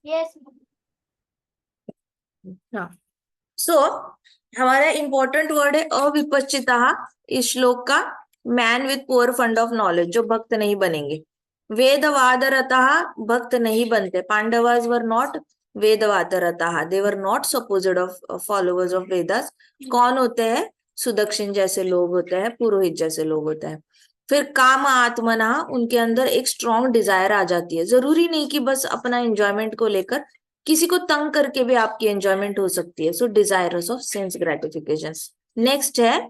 Yes. हाँ। सो हमारा important word है अविपश्चिता इस श्लोक का। Man with poor fund of knowledge, जो भक्त नहीं बनेंगे। वेदवादरतः, भक्त नहीं बनते। पांडवास वर नॉट वेदवादरतः, they were not supposed of followers of Vedas. कौन होते हैं? सुदक्षिण जैसे लोग होते हैं, पुरोहित जैसे लोग होते हैं। फिर काम आत्मना, उनके अंदर एक स्ट्रॉन्ग डिजायर आ जाती है। जरूरी नहीं कि बस अपना एंजॉयमेंट को लेकर, किसी को तंग करके भी आपकी एंजॉयमेंट हो सकती है। So desires of sense gratification. Next है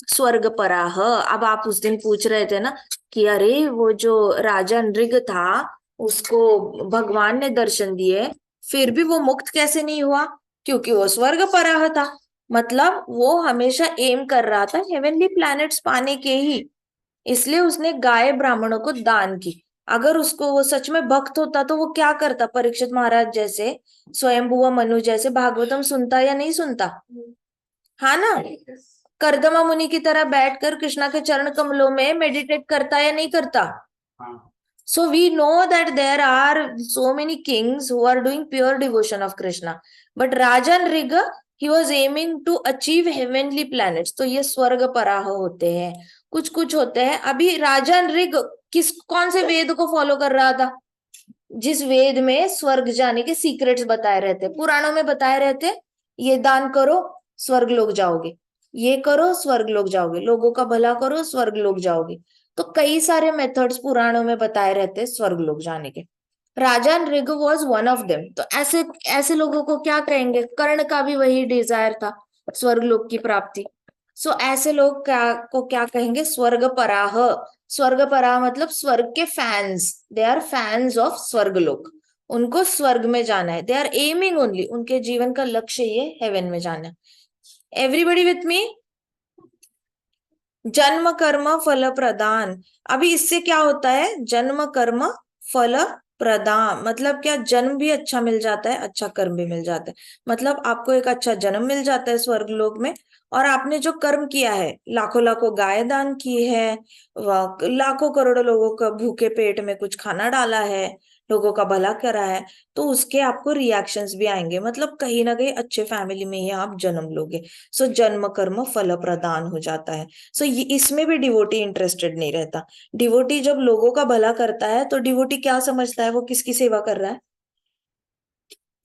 स्वर्ग पराह। अब आप उस दिन पूछ रहे थे ना कि अरे वो जो राजा नृग था, उसको भगवान ने दर्शन दिए, फिर भी वो मुक्त कैसे नहीं हुआ? क्योंकि वो स्वर्ग पराह था। मतलब वो हमेशा एम कर रहा था हेवनली प्लैनेट्स पाने के ही, इसलिए उसने गाय ब्राह्मणों को दान की। अगर उसको वो सच में भक्त होता तो वो क्या करता? परीक्षित महाराज जैसे, स्वयंभुव मनु जैसे भागवतम सुनता या नहीं सुनता? हाँ ना? कर्दमा मुनि की तरह बैठकर कृष्णा के चरण कमलों में मेडिटेट करता या नहीं करता? So we know that there are so many kings who are doing pure devotion of Krishna. But Rajan Riga, he was aiming to achieve heavenly planets. तो ये स्वर्ग पराह होते हैं। कुछ कुछ होते हैं। अभी राजन ऋग किस कौन से वेद को फॉलो कर रहा था? जिस वेद में स्वर्ग जाने के सीक्रेट्स बताए रहते, पुराणों में बताए रहते, ये दान करो स्वर्ग लोग जाओगे, ये करो स्वर्ग लोग जाओगे, लोगों का भला करो स्वर्ग लोग जाओगे। तो कई सारे मेथड्स पुराणों में बताए रहते स्वर्ग लोग जाने के। Raja Nriga was one of them. तो ऐसे ऐसे लोगों को क्या कहेंगे? कर्ण का भी वही डिजायर था, स्वर्ग लोक की प्राप्ति। सो ऐसे लोग क्या कहेंगे? स्वर्ग पराह। स्वर्ग पराह मतलब स्वर्ग के fans, they are fans of स्वर्ग लोक। उनको स्वर्ग में जाना है, दे आर एमिंग ओनली, उनके जीवन का लक्ष्य ये हेवन में जाना है। Everybody with me? जन्म कर्म फल प्रदान। अभी इससे क्या होता है? जन्म कर्म फल प्रदान मतलब क्या? जन्म भी अच्छा मिल जाता है, अच्छा कर्म भी मिल जाता है। मतलब आपको एक अच्छा जन्म मिल जाता है स्वर्ग लोक में, और आपने जो कर्म किया है, लाखों लाखों गाय दान की है, लाखों करोड़ों लोगों का भूखे पेट में कुछ खाना डाला है, लोगों का भला करा है, तो उसके आपको रिएक्शंस भी आएंगे। मतलब कहीं ना कहीं अच्छे फैमिली में ही आप जन्म लोगे। सो जन्म कर्म फल प्रदान हो जाता है। सो ये इसमें भी डिवोटी इंटरेस्टेड नहीं रहता। डिवोटी जब लोगों का भला करता है तो डिवोटी क्या समझता है? वो किसकी सेवा कर रहा है?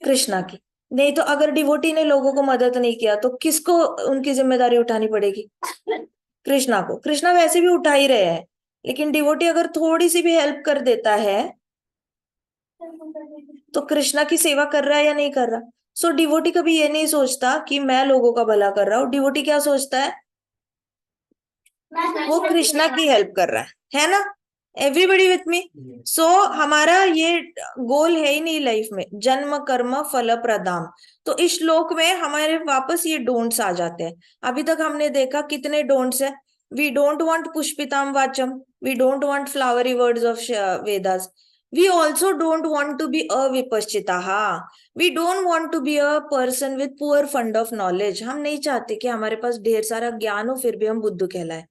कृष्णा की। नहीं तो अगर डिवोटी ने लोगों को मदद नहीं किया तो किसको उनकी जिम्मेदारी उठानी पड़ेगी? कृष्णा को। कृष्णा वैसे भी उठा ही रहे हैं, लेकिन डिवोटी अगर थोड़ी सी भी हेल्प कर देता है तो कृष्णा की सेवा कर रहा है या नहीं कर रहा? सो डिवोटी कभी ये नहीं सोचता कि मैं लोगों का भला कर रहा हूँ। डिवोटी क्या सोचता है? वो कृष्णा की हेल्प कर रहा है ना? Everybody with me? सो हमारा ये गोल है ही नहीं लाइफ में, जन्म कर्म फल प्रदाम। तो इस श्लोक में हमारे वापस ये डोंट्स आ जाते हैं। अभी तक हमने देखा कितने डोंट्स है। वी डोंट वांट पुष्पिताम वाचम, we don't want flowery words of Vedas, we also don't want to be अविपश्चिता, we don't want to be a person with poor fund of knowledge. हम नहीं चाहते कि हमारे पास ढेर सारा ज्ञान हो फिर भी हम बुद्धू कहलाए।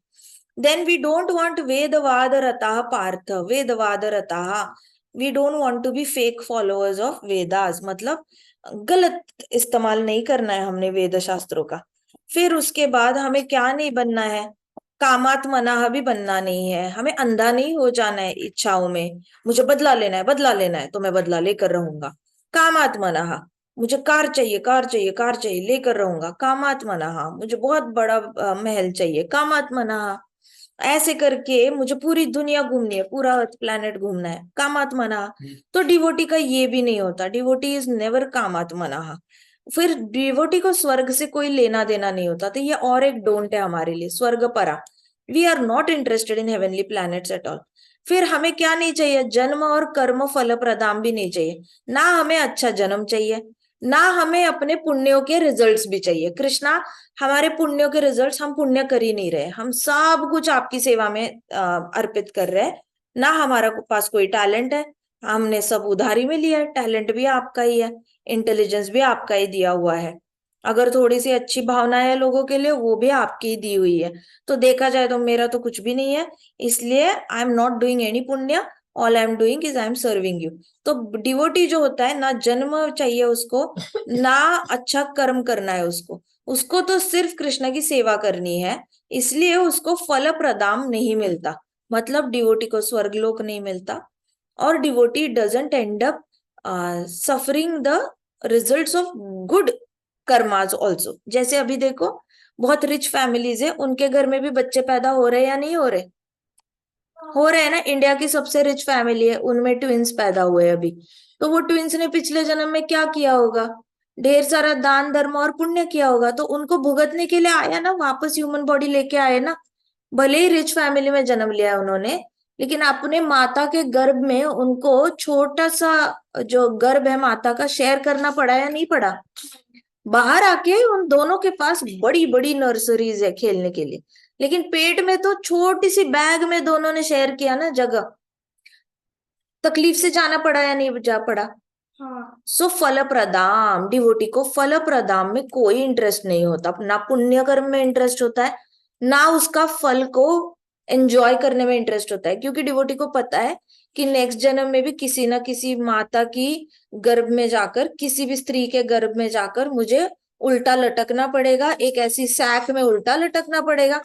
Then we don't want Vedavadarataha Partha, Vedavadarataha. We don't want to be fake followers of Vedas. मतलब गलत इस्तेमाल नहीं करना है हमने वेद शास्त्रों का। फिर उसके बाद हमें क्या नहीं बनना है? कामात्मना भी बनना नहीं है। हमें अंधा नहीं हो जाना है इच्छाओं में। मुझे बदला लेना है, बदला लेना है, तो मैं बदला लेकर रहूंगा। कामात्मना, मुझे कार चाहिए, कार चाहिए, कार चाहिए, लेकर रहूंगा। कामात्मना, मुझे बहुत बड़ा महल चाहिए। कामात्मना, ऐसे करके मुझे पूरी दुनिया घूमनी है, पूरा अर्थ प्लैनेट घूमना है। कामात्मना। तो डिवोटी का ये भी नहीं होता। डिवोटी इज नेवर कामात्मना। फिर डिवोटी को स्वर्ग से कोई लेना देना नहीं होता। तो ये और एक डोंट है हमारे लिए, स्वर्ग परा। We are not interested in heavenly planets at all. फिर हमें क्या नहीं चाहिए? जन्म और कर्म फल प्रदान भी नहीं चाहिए। ना हमें अच्छा जन्म चाहिए, ना हमें अपने पुण्यों के रिजल्ट्स भी चाहिए। कृष्णा, हमारे पुण्यों के रिजल्ट्स हम पुण्य कर ही नहीं रहे, हम सब कुछ आपकी सेवा में अर्पित कर रहे हैं। ना हमारा पास कोई टैलेंट है, हमने सब उधारी में लिया है। टैलेंट भी आपका ही है, इंटेलिजेंस भी आपका ही दिया हुआ है। अगर थोड़ी सी अच्छी भावना है लोगों के लिए, वो भी आपकी ही दी हुई है। तो देखा जाए तो मेरा तो कुछ भी नहीं है, इसलिए I am not doing any पुण्य। All I am doing is I am serving you. तो डिवोटी जो होता है ना जन्म चाहिए उसको, ना अच्छा कर्म करना है उसको, उसको तो सिर्फ कृष्ण की सेवा करनी है, इसलिए उसको फल प्रदान नहीं मिलता, मतलब डिवोटी को स्वर्गलोक नहीं मिलता, और devotee doesn't end up suffering the results of good karmas also. जैसे अभी देखो बहुत रिच फैमिलीज है, उनके घर में भी बच्चे पैदा हो रहे हैं या नहीं हो रहे? हो रहे हैं ना। इंडिया की सबसे रिच फैमिली है, उनमें ट्विंस पैदा हुए अभी। तो वो ट्विंस ने पिछले जन्म में क्या किया होगा? ढेर सारा दान धर्म और पुण्य किया होगा, तो उनको भुगतने के लिए आया ना, वापस ह्यूमन बॉडी लेके आए ना। भले ही रिच फैमिली में जन्म लिया है उन्होंने, लेकिन अपने माता के गर्भ में उनको छोटा सा जो गर्भ है माता का शेयर करना पड़ा या नहीं पड़ा? बाहर आके उन दोनों के पास बड़ी बड़ी नर्सरीज है खेलने के लिए, लेकिन पेट में तो छोटी सी बैग में दोनों ने शेयर किया ना जगह। तकलीफ से जाना पड़ा या नहीं जा पड़ा? हाँ। सो फल प्रदान, डिवोटी को फल प्रदान में कोई इंटरेस्ट नहीं होता, ना पुण्य कर्म में इंटरेस्ट होता है, ना उसका फल को एंजॉय करने में इंटरेस्ट होता है, क्योंकि डिवोटी को पता है कि नेक्स्ट जन्म में भी किसी ना किसी माता की गर्भ में जाकर, किसी भी स्त्री के गर्भ में जाकर मुझे उल्टा लटकना पड़ेगा, एक ऐसी सैक में उल्टा लटकना पड़ेगा,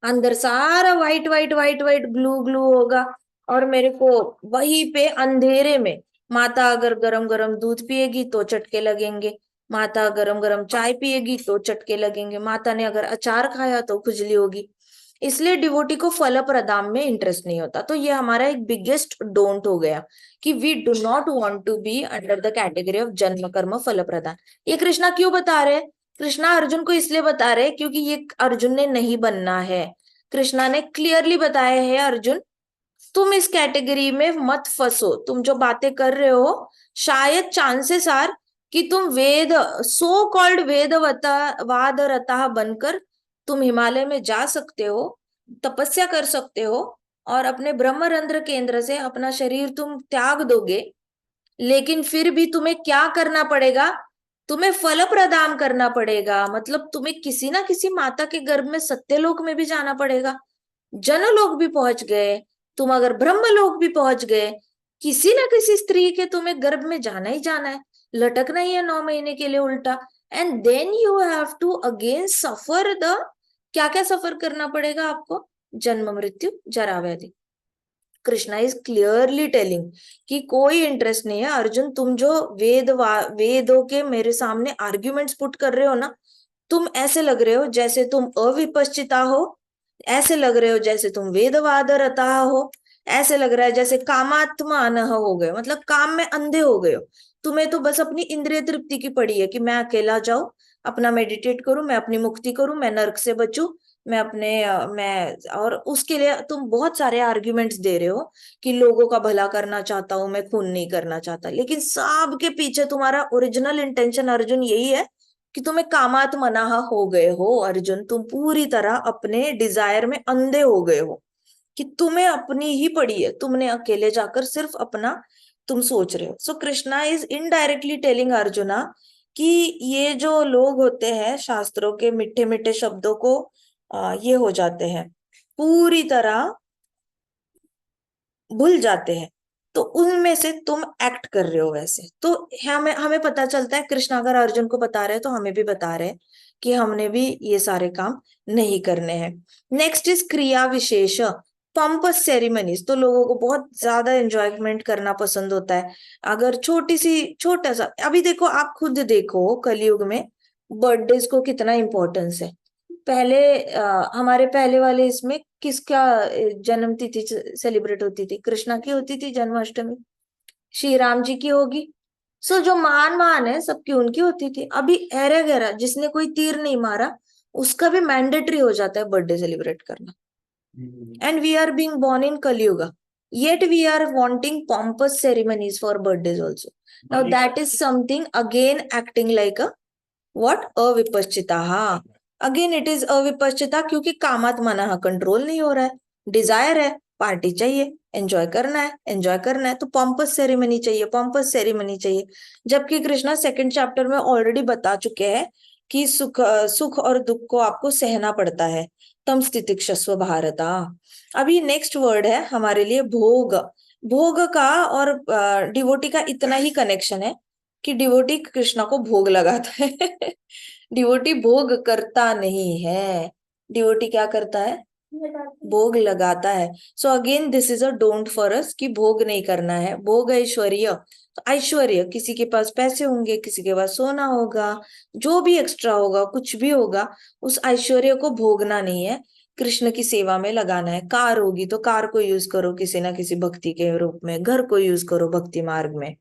अंदर सारा white white white white glue glue होगा, और मेरे को वहीं पे अंधेरे में, माता अगर गरम गरम दूध पिएगी तो चटके लगेंगे, माता गरम गरम चाय पिएगी तो चटके लगेंगे, माता ने अगर अचार खाया तो खुजली होगी। इसलिए डिवोटी को फल प्रदान में इंटरेस्ट नहीं होता। तो ये हमारा एक बिगेस्ट डोंट हो गया कि we do not want to be under the category of जन्म कर्म फल प्रदान। ये कृष्णा क्यों बता रहे? कृष्णा अर्जुन को इसलिए बता रहे क्योंकि ये अर्जुन ने नहीं बनना है। कृष्णा ने क्लियरली बताया है, अर्जुन तुम इस कैटेगरी में मत फंसो, तुम जो बातें कर रहे हो शायद चांसेस आर कि तुम वेद सो कॉल्ड वेदवता वाद रता बनकर तुम हिमालय में जा सकते हो, तपस्या कर सकते हो, और अपने ब्रह्मरंध्र केंद्र से अपना शरीर तुम त्याग दोगे, लेकिन फिर भी तुम्हें क्या करना पड़ेगा? तुम्हें फल प्रदान करना पड़ेगा, मतलब तुम्हें किसी ना किसी माता के गर्भ में सत्यलोक में भी जाना पड़ेगा। जनलोक भी पहुंच गए, तुम अगर ब्रह्मलोक भी पहुंच गए, किसी ना किसी स्त्री के तुम्हें गर्भ में जाना ही जाना है, लटकना ही है 9 महीने के लिए उल्टा। And then you have to again suffer the, क्या क्या सफर करना पड़ेगा आपको? जन्म मृत्यु जरा व्याधि। कृष्णा इज क्लियरली टेलिंग कि कोई इंटरेस्ट नहीं है अर्जुन, तुम जो वेदों के मेरे सामने आर्ग्यूमेंट्स पुट कर रहे हो ना, तुम ऐसे लग रहे हो जैसे तुम अविपश्चिता हो, ऐसे लग रहे हो जैसे तुम वेदवाद रता हो, ऐसे लग रहा है जैसे कामात्मा अनह हो गए, मतलब काम में अंधे हो गए हो। तुम्हें तो बस अपनी इंद्रिय तृप्ति की पड़ी है कि मैं अकेला जाऊं, अपना मेडिटेट करूं, मैं अपनी मुक्ति करूं, मैं नर्क से बचूं, मैं अपने मैं, और उसके लिए तुम बहुत सारे आर्ग्यूमेंट्स दे रहे हो कि लोगों का भला करना चाहता हूं, मैं खून नहीं करना चाहता, लेकिन सब के पीछे तुम्हारा ओरिजिनल इंटेंशन अर्जुन यही है कि तुम्हें कामात मनाह हो गए हो अर्जुन, तुम पूरी तरह अपने डिजायर में अंधे हो गए हो कि तुम्हें अपनी ही पड़ी है, तुमने अकेले जाकर सिर्फ अपना तुम सोच रहे हो। So Krishna is indirectly telling Arjuna कि ये जो लोग होते हैं शास्त्रों के मीठे मीठे शब्दों को ये हो जाते हैं, पूरी तरह भूल जाते हैं, तो उनमें से तुम एक्ट कर रहे हो वैसे। तो हमें हमें पता चलता है कृष्ण अगर अर्जुन को बता रहे हैं तो हमें भी बता रहे हैं कि हमने भी ये सारे काम नहीं करने हैं। नेक्स्ट इज क्रिया विशेष, पंपस सेरेमनीज। तो लोगों को बहुत ज्यादा एंजॉयमेंट करना पसंद होता है। अगर छोटी सी छोटा सा, अभी देखो आप खुद देखो कलयुग में बर्थडेज को कितना इंपॉर्टेंस है। पहले हमारे पहले वाले इसमें किसका जन्म तिथि सेलिब्रेट होती थी? कृष्णा की होती थी जन्माष्टमी, श्री राम जी की होगी। सो जो महान महान है सबकी उनकी होती थी। अभी एरा गहरा जिसने कोई तीर नहीं मारा उसका भी मैंडेटरी हो जाता है बर्थडे सेलिब्रेट करना। And we are being born in Kalyug, yet we are wanting pompous ceremonies for birthdays also. Now that is something again acting like a what? अविपश्चिता। अगेन इट इज अविपश्चिता, क्योंकि कामात मना कंट्रोल नहीं हो रहा है, डिजायर है, पार्टी चाहिए, एंजॉय करना है, एंजॉय करना है, तो पॉम्पस सेरेमनी चाहिए, पॉम्पस सेरेमनी चाहिए। जबकि कृष्णा सेकंड चैप्टर में ऑलरेडी बता चुके हैं कि सुख सुख और दुख को आपको सहना पड़ता है, तम स्थितिक्षस्व भारता। अभी नेक्स्ट वर्ड है हमारे लिए भोग। भोग का और डिवोटी का इतना ही कनेक्शन है कि डिवोटी कृष्णा को भोग लगाता है। डिवोटी भोग करता नहीं है, डिवोटी क्या करता है, भोग लगाता है। So again this is a don't for us कि भोग नहीं करना है। भोग ऐश्वर्य, तो ऐश्वर्य किसी के पास पैसे होंगे, किसी के पास सोना होगा, जो भी एक्स्ट्रा होगा, कुछ भी होगा, उस ऐश्वर्य को भोगना नहीं है, कृष्ण की सेवा में लगाना है। कार होगी तो कार को यूज करो किसी ना किसी भक्ति के रूप में, घर को यूज करो भक्ति मार्ग में,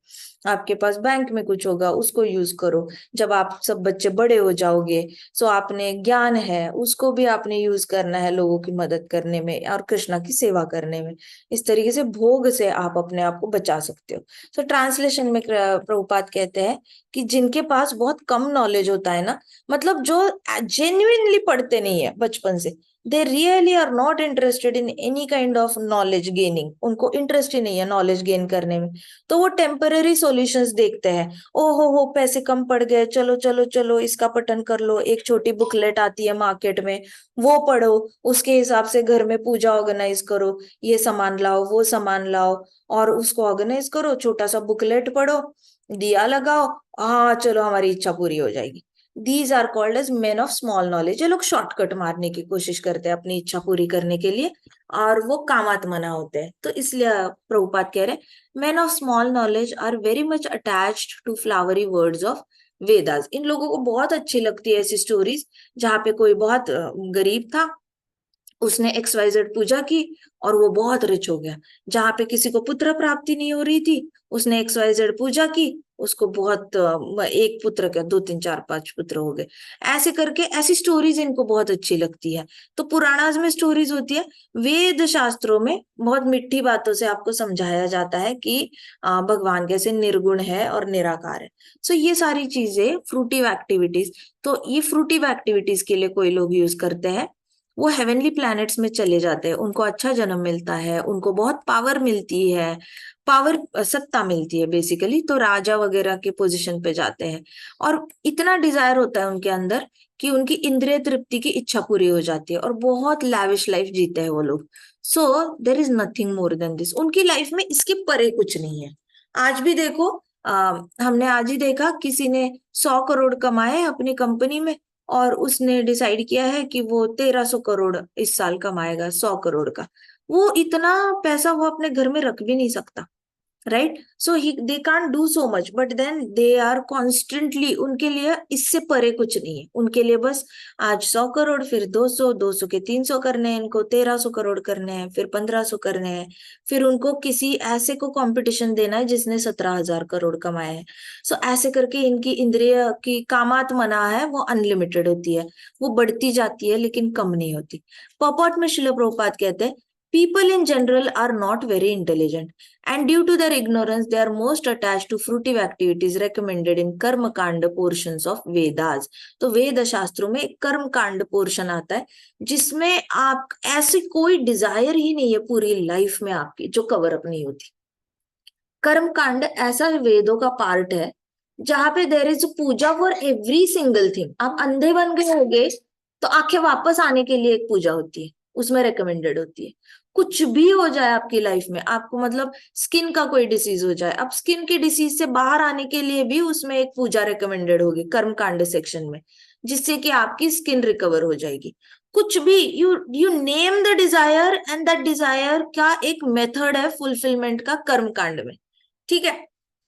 आपके पास बैंक में कुछ होगा उसको यूज करो। जब आप सब बच्चे बड़े हो जाओगे, सो आपने ज्ञान है उसको भी आपने यूज करना है लोगों की मदद करने में और कृष्णा की सेवा करने में। इस तरीके से भोग से आप अपने आप को बचा सकते हो। सो ट्रांसलेशन में प्रभुपाद कहते हैं कि जिनके पास बहुत कम नॉलेज होता है ना, मतलब जो जेन्युइनली पढ़ते नहीं है बचपन से, they really are not interested in any kind of knowledge gaining, उनको इंटरेस्ट ही नहीं है नॉलेज गेन करने में, तो वो टेम्पररी सॉल्यूशंस देखते हैं। ओ हो पैसे कम पड़ गए, चलो चलो चलो इसका पठन कर लो, एक छोटी बुकलेट आती है मार्केट में, वो पढ़ो, उसके हिसाब से घर में पूजा ऑर्गेनाइज करो, ये सामान लाओ वो सामान लाओ और उसको ऑर्गेनाइज करो, छोटा सा बुकलेट पढ़ो, दिया लगाओ, हाँ चलो हमारी इच्छा पूरी हो जाएगी। These are called as men of small knowledge. ये लोग शॉर्टकट मारने की कोशिश करते हैं अपनी इच्छा पूरी करने के लिए, और वो कामात्मना होते हैं। तो इसलिए प्रभुपाद कह रहे हैं men of small knowledge are very much attached to flowery words of Vedas. इन लोगों को बहुत अच्छी लगती है ऐसी स्टोरीज जहाँ पे कोई बहुत गरीब था, उसने XYZ पूजा की और वो बहुत रिच हो गया। जहां पे किसी को पुत्र प्राप्ति नहीं हो रही थी, उसने XYZ पूजा की, उसको बहुत एक पुत्र क्या, दो तीन चार पांच पुत्र हो गए। ऐसे करके ऐसी स्टोरीज इनको बहुत अच्छी लगती है। तो पुराणास में स्टोरीज होती है, वेद शास्त्रों में बहुत मिठी बातों से आपको समझाया जाता है कि भगवान कैसे निर्गुण है और निराकार है। सो ये सारी चीजें फ्रूटिव एक्टिविटीज, तो ये फ्रूटिव एक्टिविटीज के लिए कोई लोग यूज करते हैं, वो हेवनली प्लैनेट्स में चले जाते हैं, उनको अच्छा जन्म मिलता है, उनको बहुत पावर मिलती है, पावर सत्ता मिलती है बेसिकली, तो राजा वगैरह के पोजीशन पे जाते हैं। और इतना डिजायर होता है उनके अंदर कि उनकी इंद्रिय तृप्ति की इच्छा पूरी हो जाती है और बहुत लैविश लाइफ जीते हैं वो लोग। So there is nothing more than this, उनकी लाइफ में इसके परे कुछ नहीं है। आज भी देखो, हमने आज ही देखा किसी ने 100 करोड़ कमाए अपनी कंपनी में, और उसने डिसाइड किया है कि वो 1300 करोड़ इस साल कमाएगा, 100 करोड़ का। वो इतना पैसा वो अपने घर में रख भी नहीं सकता, राइट? सो ही they can't do so much, but then they are constantly, उनके लिए इससे परे कुछ नहीं है। उनके लिए बस आज 100 करोड़, फिर 200, 200 के 300 करने हैं, इनको 1300 करोड़ करने हैं, फिर 1500 करने हैं, फिर उनको किसी ऐसे को कंपटीशन देना है जिसने 17,000 करोड़ कमाए हैं। सो ऐसे करके इनकी इंद्रिय की कामात्मना है वो अनलिमिटेड होती है, वो बढ़ती जाती है लेकिन कम नहीं होती। पर्पॉट में श्रील प्रभुपाद कहते हैं, people in general are not very intelligent, and due to their ignorance they are most attached to fruitive activities recommended in कर्म कांड portions of Vedas। तो वेद शास्त्रों में एक कर्म कांड पोर्शन आता है जिसमें आप ऐसी कोई डिजायर ही नहीं है पूरी लाइफ में आपकी जो कवर अप नहीं होती। कर्म कांड ऐसा वेदों का पार्ट है जहां पे there is puja for every single thing. आप अंधे बन गए होगे तो आंखें वापस आने के लिए एक पूजा होती है, उसमें रिकमेंडेड होती है। कुछ भी हो जाए आपकी लाइफ में, आपको मतलब स्किन का कोई डिसीज हो जाए, अब स्किन की डिसीज से बाहर आने के लिए भी उसमें एक पूजा रिकमेंडेड होगी कर्म कांड सेक्शन में, जिससे कि आपकी स्किन रिकवर हो जाएगी। कुछ भी, you name the desire and that desire का एक मेथड है फुलफिलमेंट का कर्म कांड में, ठीक है?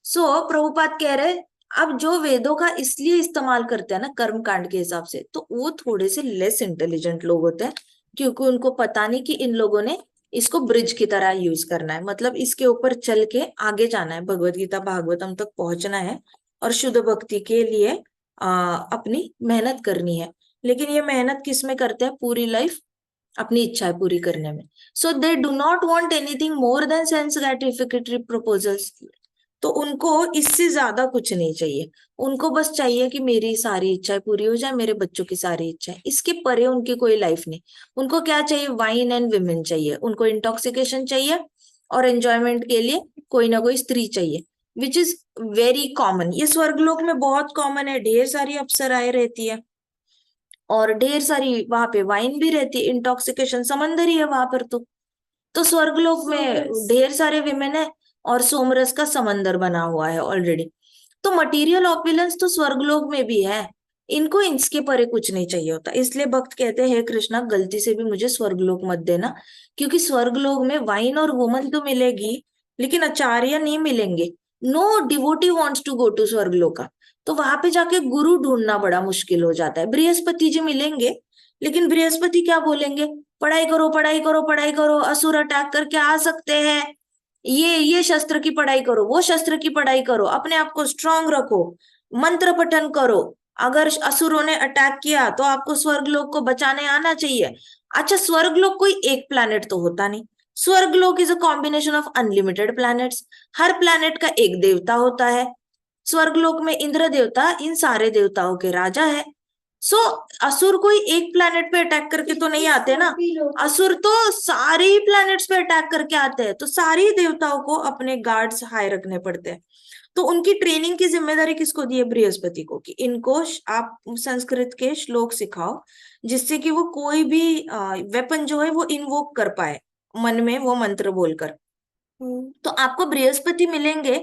सो प्रभुपाद कह रहे, अब जो वेदों का इसलिए इस्तेमाल करते हैं ना कर्म कांड के हिसाब से, तो वो थोड़े से लेस इंटेलिजेंट लोग होते हैं, क्योंकि उनको पता नहीं कि इन लोगों ने इसको ब्रिज की तरह यूज करना है, मतलब इसके ऊपर चल के आगे जाना है, भगवत गीता भागवतम तक पहुंचना है और शुद्ध भक्ति के लिए अपनी मेहनत करनी है। लेकिन ये मेहनत किस में करते हैं पूरी लाइफ? अपनी इच्छाएं पूरी करने में। So they do not want anything more than sense gratificatory proposals. तो उनको इससे ज्यादा कुछ नहीं चाहिए, उनको बस चाहिए कि मेरी सारी इच्छाएं पूरी हो जाए, मेरे बच्चों की सारी इच्छाएं, इसके परे उनकी कोई लाइफ नहीं। उनको क्या चाहिए? वाइन एंड विमेन चाहिए, उनको इंटॉक्सिकेशन चाहिए, और एंजॉयमेंट के लिए कोई ना कोई स्त्री चाहिए, विच इज वेरी कॉमन। ये स्वर्गलोक में बहुत कॉमन है, ढेर सारी अप्सराएं रहती है और ढेर सारी वहां पे वाइन भी रहती है, इंटॉक्सिकेशन समंदर ही है वहां पर। तो तो स्वर्गलोक में ढेर सारे विमेन है और सोमरस का समंदर बना हुआ है ऑलरेडी। तो मटेरियल ऑपुलेंस तो स्वर्गलोक में भी है, इनको इसके परे कुछ नहीं चाहिए होता। इसलिए भक्त कहते हैं, हे कृष्णा गलती से भी मुझे स्वर्गलोक मत देना, क्योंकि स्वर्गलोक में वाइन और वुमन तो मिलेगी लेकिन आचार्य नहीं मिलेंगे। No devotee wants to go to स्वर्गलोका। तो वहां पे जाके गुरु ढूंढना बड़ा मुश्किल हो जाता है। बृहस्पति जी मिलेंगे, लेकिन बृहस्पति क्या बोलेंगे, पढ़ाई करो पढ़ाई करो पढ़ाई करो, असुर अटैक करके आ सकते हैं, ये शस्त्र की पढ़ाई करो, वो शस्त्र की पढ़ाई करो, अपने आप को स्ट्रांग रखो, मंत्र पठन करो, अगर असुरों ने अटैक किया तो आपको स्वर्गलोक को बचाने आना चाहिए। अच्छा, स्वर्गलोक कोई एक प्लैनेट तो होता नहीं, स्वर्गलोक is a combination of unlimited planets. Her planet का एक देवता होता है। स्वर्गलोक में इंद्र देवता इन सारे देवताओं के राजा है। सो असुर कोई एक प्लैनेट पे अटैक करके तो नहीं आते ना, असुर तो सारे ही प्लैनेट्स पे अटैक करके आते हैं। तो सारी देवताओं को अपने गार्ड्स हाई रखने पड़ते हैं। तो उनकी ट्रेनिंग की जिम्मेदारी किसको दी है, बृहस्पति को, कि इनको आप संस्कृत के श्लोक सिखाओ जिससे कि वो कोई भी वेपन जो है वो इन्वोक कर पाए मन में वो मंत्र बोलकर। तो आपको बृहस्पति मिलेंगे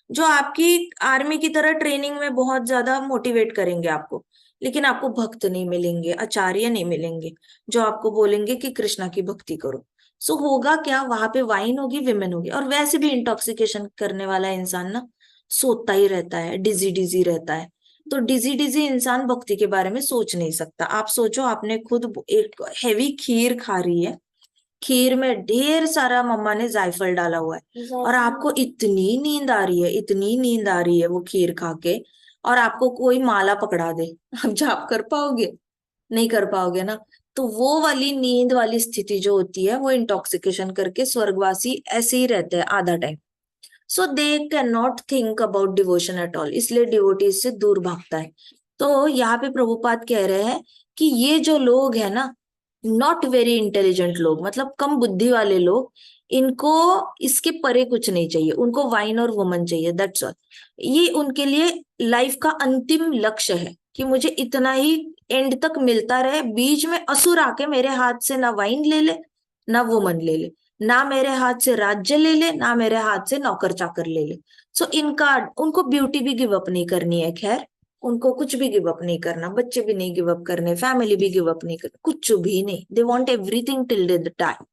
जो आपकी आर्मी की तरह ट्रेनिंग में बहुत ज्यादा मोटिवेट करेंगे आपको, लेकिन आपको भक्त नहीं मिलेंगे, आचार्य नहीं मिलेंगे जो आपको बोलेंगे कि कृष्णा की भक्ति करो। सो होगा क्या, वहां पे वाइन होगी, विमेन होगी, और वैसे भी इंटॉक्सिकेशन करने वाला इंसान ना सोता ही रहता है, डिजी डिजी रहता है। तो डिजी डिजी इंसान भक्ति के बारे में सोच नहीं सकता। आप सोचो, आपने खुद एक हैवी खीर खा रही है, खीर में ढेर सारा मम्मा ने जायफल डाला हुआ है, और आपको इतनी नींद आ रही है, इतनी नींद आ रही है वो खीर खा के, और आपको कोई माला पकड़ा दे, आप जाप कर पाओगे, नहीं कर पाओगे ना। तो वो वाली नींद वाली स्थिति जो होती है वो इंटॉक्सिकेशन करके स्वर्गवासी ऐसे ही रहते हैं आधा time. So they can not think about devotion at all, इसलिए डिवोटी से दूर भागता है। तो यहाँ पे प्रभुपाद कह रहे हैं कि ये जो लोग है ना, नॉट वेरी इंटेलिजेंट लोग, मतलब कम बुद्धि वाले लोग, इनको इसके परे कुछ नहीं चाहिए, उनको वाइन और वुमन चाहिए, दैट्स ऑल। ये उनके लिए लाइफ का अंतिम लक्ष्य है कि मुझे इतना ही एंड तक मिलता रहे, बीच में असुर आके मेरे हाथ से ना वाइन ले ले ना वुमन ले ले, ना मेरे हाथ से राज्य ले ले ना मेरे हाथ से नौकर चाकर ले ले। सो इनका, उनको ब्यूटी भी गिव अप नहीं करनी है, खैर उनको कुछ भी गिव अप नहीं करना, बच्चे भी नहीं गिव अप करने, फैमिली भी गिव अप नहीं करनी, कुछ भी नहीं, they want everything till the time.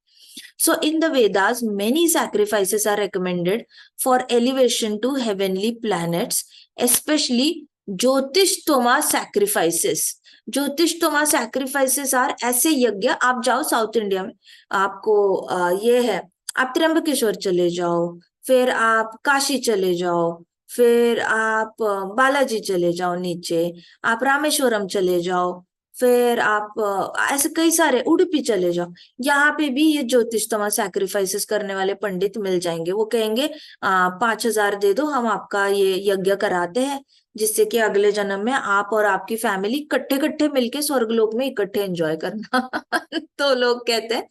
So in the Vedas, many sacrifices are recommended for elevation to heavenly planets, especially Jyotishthoma sacrifices. Jyotishtoma sacrifices are ऐसे यज्ञ, आप जाओ साउथ इंडिया में, आपको ये है, आप त्र्यंबकेश्वर चले जाओ, फिर आप काशी चले जाओ, फिर आप बालाजी चले जाओ नीचे, आप रामेश्वरम चले जाओ, फिर आप ऐसे कई सारे, उडुपी चले जाओ, यहाँ पे भी ये ज्योतिषतमा सैक्रिफाइसेस करने वाले पंडित मिल जाएंगे। वो कहेंगे 5,000 दे दो, हम आपका ये यज्ञ कराते हैं, जिससे कि अगले जन्म में आप और आपकी फैमिली इकट्ठे इकट्ठे मिलके स्वर्गलोक में इकट्ठे एंजॉय करना। तो लोग कहते हैं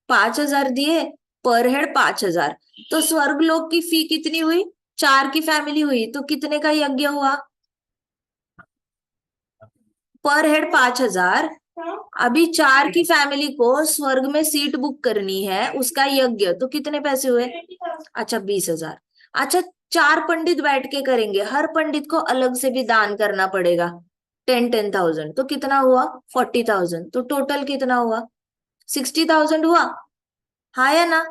5,000 दिए, पर हेड 5,000, तो स्वर्गलोक की फी कितनी हुई, 4 की फैमिली हुई तो कितने का यज्ञ हुआ, पर हेड 5,000। अभी 4 की फैमिली को स्वर्ग में सीट बुक करनी है, उसका यज्ञ तो कितने पैसे हुए, अच्छा 20,000। अच्छा, 4 पंडित बैठ के करेंगे, हर पंडित को अलग से भी दान करना पड़ेगा, 10,000 तो कितना हुआ, 40,000, तो टोटल कितना हुआ, 60,000 हुआ, हाँ या ना।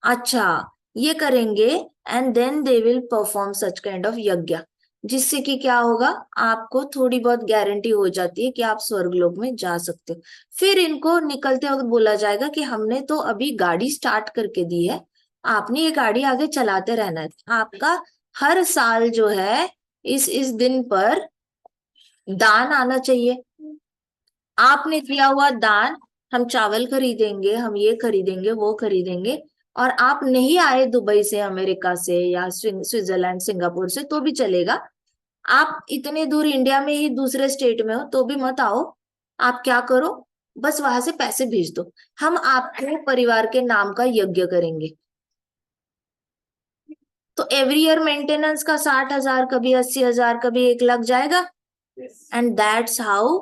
अच्छा, ये करेंगे and then they will perform such kind of yajna, जिससे कि क्या होगा, आपको थोड़ी बहुत गारंटी हो जाती है कि आप स्वर्गलोक में जा सकते हो। फिर इनको निकलते वक्त बोला जाएगा कि हमने तो अभी गाड़ी स्टार्ट करके दी है, आपने ये गाड़ी आगे चलाते रहना है। आपका हर साल जो है इस दिन पर दान आना चाहिए, आपने दिया हुआ दान, हम चावल खरीदेंगे, हम ये खरीदेंगे वो खरीदेंगे, और आप नहीं आए दुबई से, अमेरिका से या स्विट्जरलैंड सिंगापुर से तो भी चलेगा, आप इतने दूर इंडिया में ही दूसरे स्टेट में हो तो भी मत आओ। आप क्या करो, बस वहां से पैसे भेज दो, हम आपके परिवार के नाम का यज्ञ करेंगे। तो एवरी ईयर मेंटेनेंस का 60,000, कभी 80,000, कभी 1 लाख जाएगा, and that's how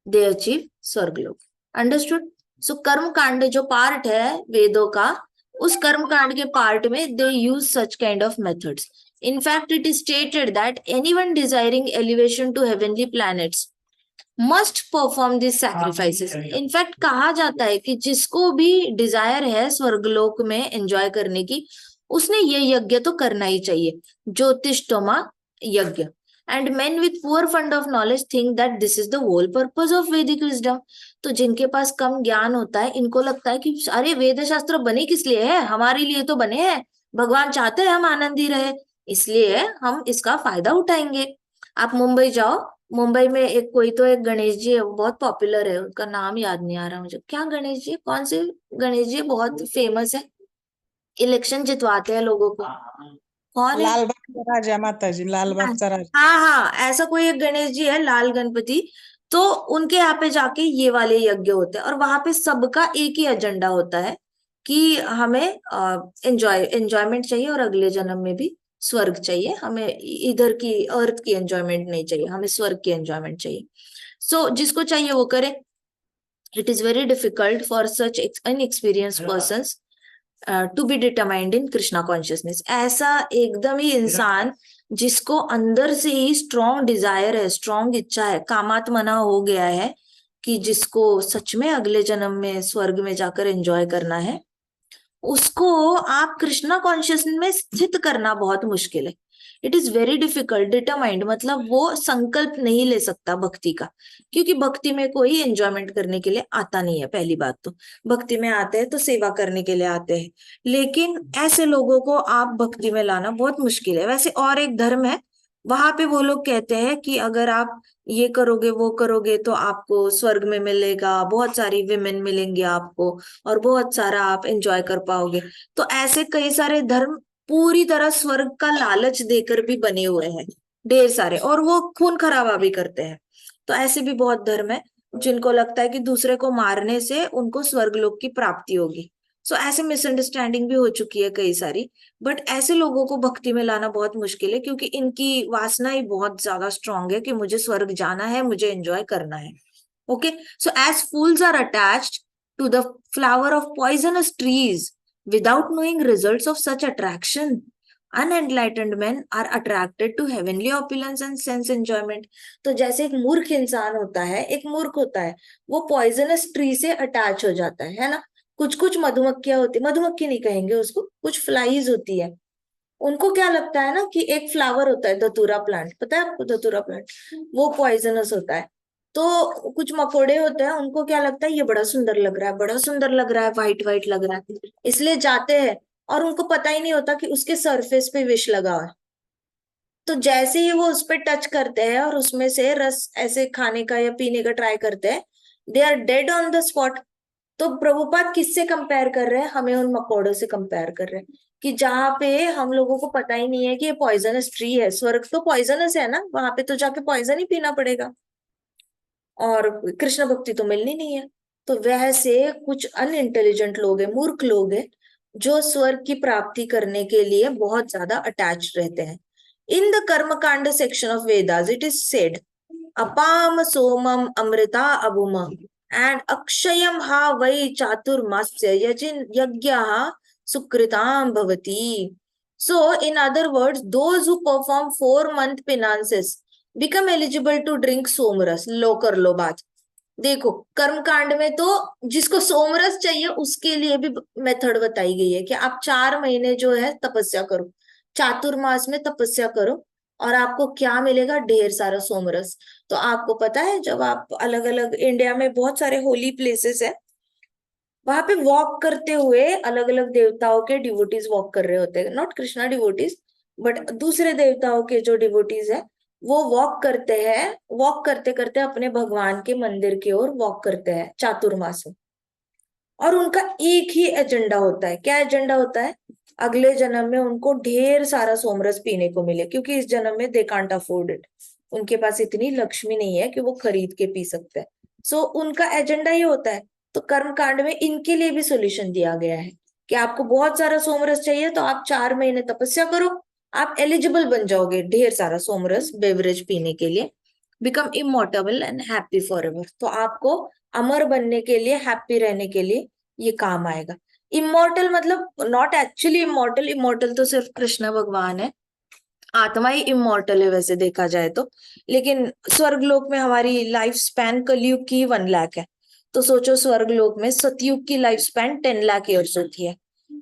they achieve स्वर्गलोक। अंडरस्टूड। सो कर्म कांड जो पार्ट है वेदों का, उस कर्म कांड के पार्ट में they use such kind of methods. In fact, it is stated that anyone desiring elevation to heavenly planets must perform these sacrifices. In fact, कहा जाता है कि जिसको भी डिजायर है स्वर्गलोक में एंजॉय करने की, उसने ये यज्ञ तो करना ही चाहिए, ज्योतिषोमा यज्ञ. And men with poor fund of knowledge think that this is the whole purpose of Vedic wisdom. तो जिनके पास कम ज्ञान होता है, इनको लगता है कि अरे वेद शास्त्र बने किस लिए है, हमारे लिए तो बने हैं, भगवान चाहते हैं हम आनंदी रहे, इसलिए हम इसका फायदा उठाएंगे. आप मुंबई जाओ, मुंबई में एक कोई तो एक गणेश जी है, वो बहुत पॉपुलर है, उनका नाम याद नहीं आ रहा मुझे, क्या गणेश जी, कौन से गणेश जी बहुत फेमस है, इलेक्शन जितवाते हैं लोगों को, कौन है? लालबागचा राजा माताजी, लालबागचा राजा. हाँ हाँ, ऐसा कोई एक गणेश जी है, लाल गणपति. तो उनके यहाँ पे जाके ये वाले यज्ञ होते हैं, और वहां पे सबका एक ही एजेंडा होता है कि हमें एंजॉयमेंट चाहिए, और अगले जन्म में भी स्वर्ग चाहिए हमें, इधर की अर्थ की एंजॉयमेंट नहीं चाहिए, हमें स्वर्ग की एंजॉयमेंट चाहिए. सो जिसको चाहिए वो करे. It is very difficult for such inexperienced persons to be determined in Krishna consciousness. ऐसा एकदम ही इंसान जिसको अंदर से ही स्ट्रॉन्ग डिजायर है, स्ट्रॉन्ग इच्छा है, कामात्मना हो गया है, कि जिसको सच में अगले जन्म में स्वर्ग में जाकर एंजॉय करना है, उसको आप कृष्णा कॉन्शियसनेस में स्थित करना बहुत मुश्किल है. It is very difficult. Determined मतलब वो संकल्प नहीं ले सकता भक्ति का, क्योंकि भक्ति में कोई एंजॉयमेंट करने के लिए आता नहीं है. पहली बात तो भक्ति में आते हैं तो सेवा करने के लिए आते हैं, लेकिन ऐसे लोगों को आप भक्ति में लाना बहुत मुश्किल है. वैसे और एक धर्म है, वहां पे वो लोग कहते हैं कि अगर आप ये करोगे वो करोगे तो आपको स्वर्ग में मिलेगा, बहुत सारी विमेन मिलेंगी आपको, और बहुत सारा आप एंजॉय कर पाओगे. तो ऐसे कई सारे धर्म पूरी तरह स्वर्ग का लालच देकर भी बने हुए हैं, ढेर सारे, और वो खून खराबा भी करते हैं. तो ऐसे भी बहुत धर्म है जिनको लगता है कि दूसरे को मारने से उनको स्वर्गलोक की प्राप्ति होगी. सो ऐसे मिसअंडरस्टैंडिंग भी हो चुकी है कई सारी. बट ऐसे लोगों को भक्ति में लाना बहुत मुश्किल है, क्योंकि इनकी वासना ही बहुत ज्यादा स्ट्रांग है कि मुझे स्वर्ग जाना है, मुझे एंजॉय करना है. Okay, so as fools are attached to the flower of poisonous trees without knowing results of such attraction, unenlightened men are attracted to heavenly opulence and sense enjoyment. तो जैसे एक मूर्ख इंसान होता है, एक मूर्ख होता है, वो पॉइजनस ट्री से अटैच हो जाता है ना. कुछ कुछ मधुमक्खियां होती, मधुमक्खी नहीं कहेंगे उसको, कुछ फ्लाईज होती है, उनको क्या लगता है ना कि एक फ्लावर होता है धतूरा प्लांट, पता है आपको धतूरा प्लांट, वो पॉइजनस होता है. तो कुछ मकोड़े होते हैं, उनको क्या लगता है ये बड़ा सुंदर लग रहा है, बड़ा सुंदर लग रहा है, व्हाइट व्हाइट लग रहा है, इसलिए जाते हैं, और उनको पता ही नहीं होता कि उसके सरफेस पे विष लगा है. तो जैसे ही वो उस पर टच करते हैं और उसमें से रस ऐसे खाने का या पीने का ट्राई करते हैं, they are dead on the spot. तो प्रभुपाद किससे कंपेयर कर रहे हैं, हमें उन मकोड़ों से कंपेयर कर रहे हैं, कि जहाँ पे हम लोगों को पता ही नहीं है कि ये पॉइजनस ट्री है. स्वर्ग तो पॉइजनस है ना, वहां पे तो जाके पॉइजन ही पीना पड़ेगा, और कृष्ण भक्ति तो मिलनी नहीं है. तो वैसे कुछ अनइंटेलिजेंट लोग हैं, मूर्ख लोग हैं, जो स्वर्ग की प्राप्ति करने के लिए बहुत ज्यादा अटैच रहते हैं. In the Karmakanda section of Vedas it is said अपाम सोमम अमृता अभुम एंड अक्षयम हा वै चातुर्मास्य यजिन यज्ञः सुकृताम भवति. So, in other words, those who perform 4 month penances become eligible to drink सोमरस. लो कर लो बात. देखो कर्म कांड में तो जिसको सोमरस चाहिए उसके लिए भी मेथड बताई गई है कि आप 4 महीने जो है तपस्या करो, चातुर्मास में तपस्या करो, और आपको क्या मिलेगा, ढेर सारा सोमरस. तो आपको पता है जब आप अलग अलग इंडिया में बहुत सारे होली प्लेसेस है, वहां पे वॉक करते हुए अलग अलग देवताओं के डिवोटीज वॉक कर रहे होते हैं, नॉट कृष्णा डिवोटीज बट दूसरे देवताओं के जो डिवोटीज है, वो वॉक करते हैं, वॉक करते करते अपने भगवान के मंदिर की ओर वॉक करते हैं चातुर्मास में. और उनका एक ही एजेंडा होता है. क्या एजेंडा होता है, अगले जन्म में उनको ढेर सारा सोमरस पीने को मिले, क्योंकि इस जन्म में दे कांट अफोर्ड इट, उनके पास इतनी लक्ष्मी नहीं है कि वो खरीद के पी सकते हैं. सो उनका एजेंडा ये होता है. तो कर्म कांड में इनके लिए भी सोल्यूशन दिया गया है कि आपको बहुत सारा सोमरस चाहिए तो आप 4 महीने तपस्या करो, आप एलिजिबल बन जाओगे ढेर सारा सोमरस बेवरेज पीने के लिए. Become immortal and happy for ever. तो आपको अमर बनने के लिए, हैप्पी रहने के लिए ये काम आएगा। इमोर्टल मतलब नॉट एक्चुअली इमोर्टल, इमोर्टल तो सिर्फ कृष्ण भगवान है, आत्मा ही इमोर्टल है वैसे देखा जाए तो। लेकिन स्वर्गलोक में हमारी लाइफ स्पैन कलयुग की 1 लाख है, तो सोचो स्वर्गलोक में सतयुग की लाइफ स्पैन 10 लाख ईयर्स होती है।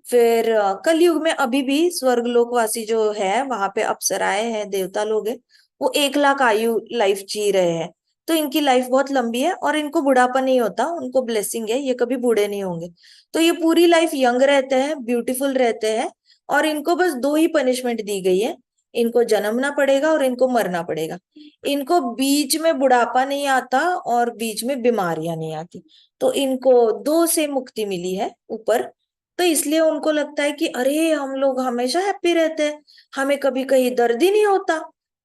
फिर कलयुग में अभी भी स्वर्गलोकवासी जो है वहां पे अप्सराएं हैं, देवता लोग हैं, वो 1 लाख आयु लाइफ जी रहे हैं। तो इनकी लाइफ बहुत लंबी है और इनको बुढ़ापा नहीं होता, उनको ब्लेसिंग है, ये कभी बूढ़े नहीं होंगे। तो ये पूरी लाइफ यंग रहते हैं, ब्यूटीफुल रहते हैं, और इनको बस 2 ही पनिशमेंट दी गई है, इनको जन्मना पड़ेगा और इनको मरना पड़ेगा। इनको बीच में बुढ़ापा नहीं आता और बीच में बीमारियां नहीं आती। तो इनको 2 से मुक्ति मिली है ऊपर। तो इसलिए उनको लगता है कि अरे हम लोग हमेशा हैप्पी रहते हैं, हमें कभी कहीं दर्द ही नहीं होता।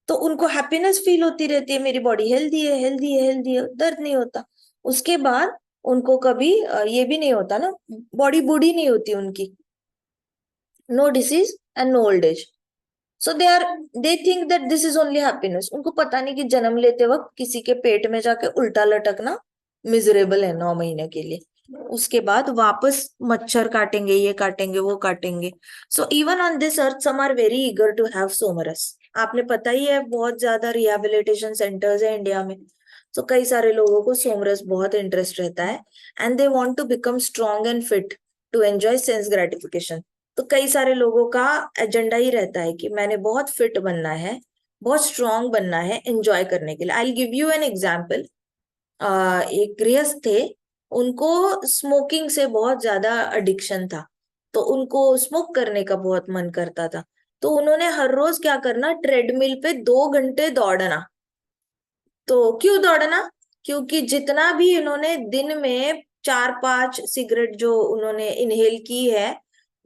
तो उनको हैप्पीनेस फील होती रहती है, मेरी बॉडी हेल्दी है, हेल्दी है, हेल्दी है, दर्द नहीं होता। उसके बाद उनको कभी ये भी नहीं होता ना, बॉडी बूढ़ी नहीं होती उनकी, no disease and no old age. So they think that this is only happiness. उनको पता नहीं कि जन्म लेते वक्त किसी के पेट में जाके उल्टा लटकना मिजरेबल है 9 महीने के लिए। उसके बाद वापस मच्छर काटेंगे, ये काटेंगे, वो काटेंगे। So even on this earth some are very eager to have somras. आपने पता ही है बहुत ज्यादा रिहेबिलिटेशन सेंटर्स है इंडिया में। तो कई सारे लोगों को सोमरस बहुत इंटरेस्ट रहता है, and they want to become strong and fit to enjoy sense gratification. तो कई सारे लोगों का एजेंडा ही रहता है कि मैंने बहुत फिट बनना है, बहुत स्ट्रांग बनना है एंजॉय करने के लिए। I give you an example. एक गृहस्थ थे, उनको स्मोकिंग से बहुत ज्यादा एडिक्शन था, तो उनको स्मोक करने का बहुत मन करता था। तो उन्होंने हर रोज क्या करना, ट्रेडमिल पे 2 घंटे दौड़ना। तो क्यों दौड़ना? क्योंकि जितना भी उन्होंने दिन में 4-5 सिगरेट जो उन्होंने इनहेल की है,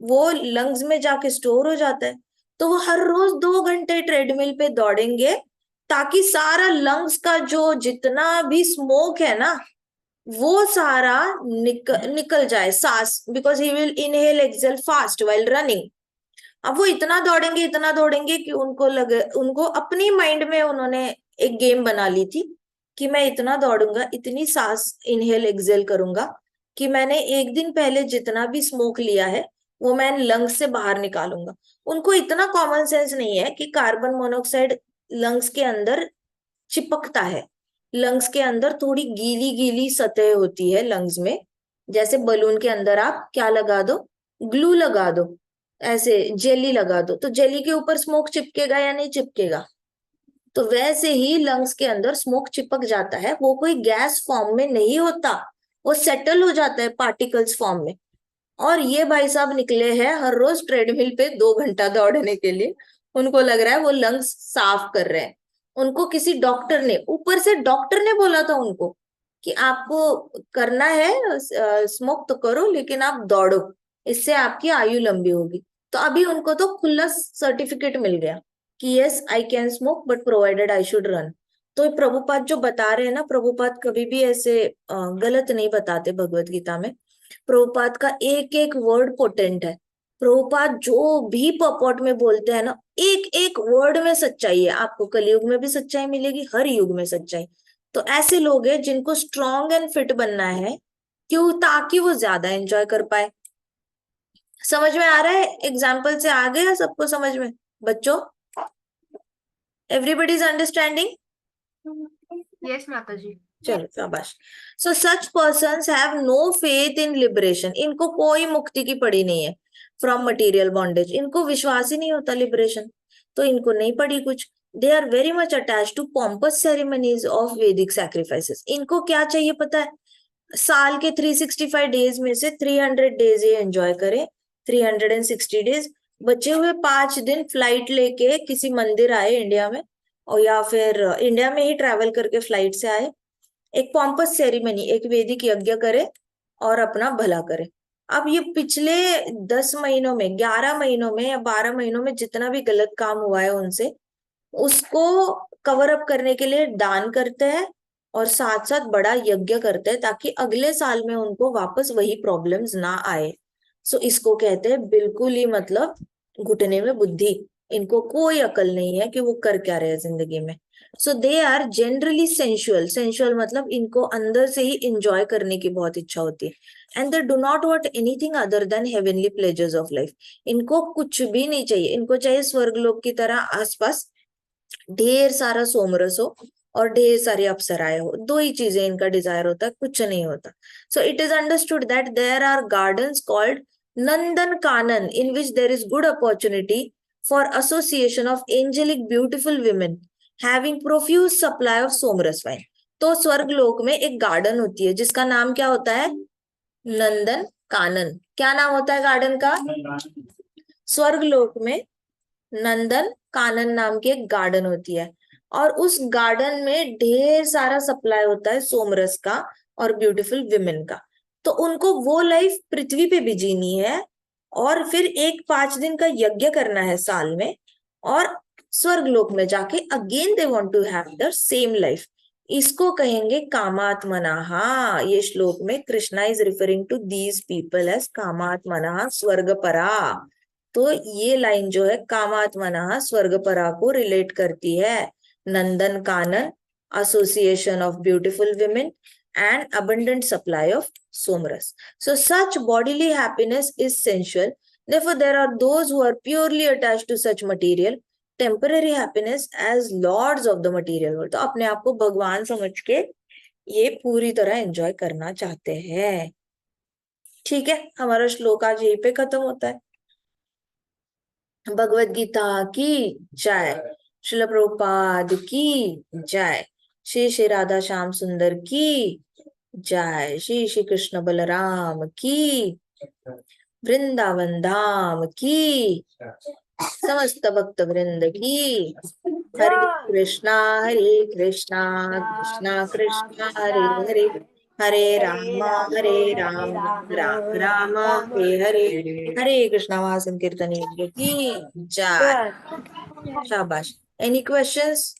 वो लंग्स में जाके स्टोर हो जाता है। तो वो हर रोज 2 घंटे ट्रेडमिल पे दौड़ेंगे, ताकि सारा लंग्स का जो जितना भी स्मोक है ना, वो सारा निकल जाए सांस, because he will inhale exhale fast while running. अब वो इतना दौड़ेंगे, इतना दौड़ेंगे कि उनको लगे, उनको अपनी माइंड में उन्होंने एक गेम बना ली थी कि मैं इतना दौड़ूंगा, इतनी सांस इनहेल एक्सेल करूंगा कि मैंने एक दिन पहले जितना भी स्मोक लिया है वो मैं लंग्स से बाहर निकालूंगा। उनको इतना कॉमन सेंस नहीं है कि कार्बन मोनोऑक्साइड लंग्स के अंदर चिपकता है। लंग्स के अंदर थोड़ी गीली गीली सतह होती है लंग्स में, जैसे बलून के अंदर आप क्या लगा दो, ग्लू लगा दो, ऐसे जेली लगा दो, तो जेली के ऊपर स्मोक चिपकेगा या नहीं चिपकेगा? तो वैसे ही लंग्स के अंदर स्मोक चिपक जाता है, वो कोई गैस फॉर्म में नहीं होता, वो सेटल हो जाता है पार्टिकल्स फॉर्म में। और ये भाई साहब निकले हैं हर रोज ट्रेडमिल पे 2 घंटा दौड़ने के लिए। उनको लग रहा है वो लंग्स साफ कर रहे हैं। उनको किसी डॉक्टर ने, ऊपर से डॉक्टर ने बोला था उनको कि आपको करना है स्मोक तो करो, लेकिन आप दौड़ो, इससे आपकी आयु लंबी होगी। तो अभी उनको तो खुला सर्टिफिकेट मिल गया कि yes I can smoke but provided I should run. तो प्रभुपाद जो बता रहे हैं ना, प्रभुपाद कभी भी ऐसे गलत नहीं बताते भगवत गीता में। प्रभुपाद का एक एक वर्ड पोटेंट है। प्रभुपाद जो भी पपॉट में बोलते हैं ना, एक एक वर्ड में सच्चाई है। आपको कलयुग में भी सच्चाई मिलेगी, हर युग में सच्चाई। तो ऐसे लोग हैं जिनको स्ट्रॉन्ग एंड फिट बनना है, क्यों? ताकि वो ज्यादा एंजॉय कर पाए। समझ में आ रहा है? एग्जाम्पल से आ गया सबको समझ में बच्चों? Everybody is understanding? यस माता जी। चलो शाबाश। So such persons have no faith in liberation. इनको कोई मुक्ति की पड़ी नहीं है फ्रॉम मटेरियल बॉन्डेज, इनको विश्वास ही नहीं होता लिबरेशन, तो इनको नहीं पड़ी कुछ। They are very much attach to pompous ceremonies of Vedic sacrifices. इनको क्या चाहिए पता है? साल के 365 डेज में से 300 डेज ये एंजॉय करें, 360 डेज। बचे हुए 5 दिन फ्लाइट लेके किसी मंदिर आए इंडिया में, और या फिर इंडिया में ही ट्रैवल करके फ्लाइट से आए, एक पॉम्पस सेरेमनी, एक वैदिक यज्ञ करे और अपना भला करे। अब ये पिछले 10 महीनों में, 11 महीनों में या 12 महीनों में जितना भी गलत काम हुआ है उनसे, उसको कवर अप करने के लिए दान करते हैं और साथ साथ बड़ा यज्ञ करते हैं, ताकि अगले साल में उनको वापस वही प्रॉब्लम्स ना आए। सो इसको कहते हैं बिल्कुल ही मतलब घुटने में बुद्धि। इनको कोई अकल नहीं है कि वो कर क्या रहे हैं जिंदगी में। So they are generally sensual, sensual मतलब इनको अंदर से ही इंजॉय करने की बहुत इच्छा होती है। And they do not want anything other than heavenly pleasures of life. इनको कुछ भी नहीं चाहिए, इनको चाहिए स्वर्गलोक की तरह आसपास ढेर सारा सोमरस हो और ढेर सारी अप्सराएं हो। दो ही चीजें इनका डिजायर होता है, कुछ नहीं होता। So it is understood that there are gardens called Nandan Kanan in which there is good opportunity for association of angelic beautiful women having profuse supply of somras wine. तो स्वर्गलोक में एक गार्डन होती है जिसका नाम क्या होता है? नंदन कानन। क्या नाम होता है गार्डन का? स्वर्गलोक में नंदन कानन नाम की एक गार्डन होती है और उस गार्डन में ढेर सारा सप्लाई होता है सोमरस का और ब्यूटीफुल विमेन का। तो उनको वो लाइफ पृथ्वी पे भी जीनी है और फिर एक 5 दिन का यज्ञ करना है साल में, और स्वर्गलोक में जाके again they want to have the same life. इसको कहेंगे कामात्मनाहा। ये श्लोक में Krishna is referring to these people as कामात्मनाहा स्वर्गपरा। तो ये लाइन जो है कामात्मना स्वर्गपरा को रिलेट करती है। Nandan Kanan, association of beautiful women and abundant supply of somaras. So such bodily happiness is sensual. Therefore, there are those who are purely attached to such material, temporary happiness as lords of the material world. तो अपने आप को भगवान समझ के ये पूरी तरह एंजॉय करना चाहते हैं। ठीक है, हमारा श्लोक आज यहीं पे खत्म होता है। भगवत गीता की जय, श्रील प्रभुपाद की जय, श्री श्री राधा श्याम सुंदर की जय, श्री श्री कृष्ण बलराम की, वृंदावन धाम की, समस्त भक्त वृंद की। हरे कृष्णा कृष्णा कृष्णा हरे हरे, हरे राम राम राम हरे हरे, हरे कृष्णा वहां संकीर्तन यज्ञ की जय। शाबाश। Any questions?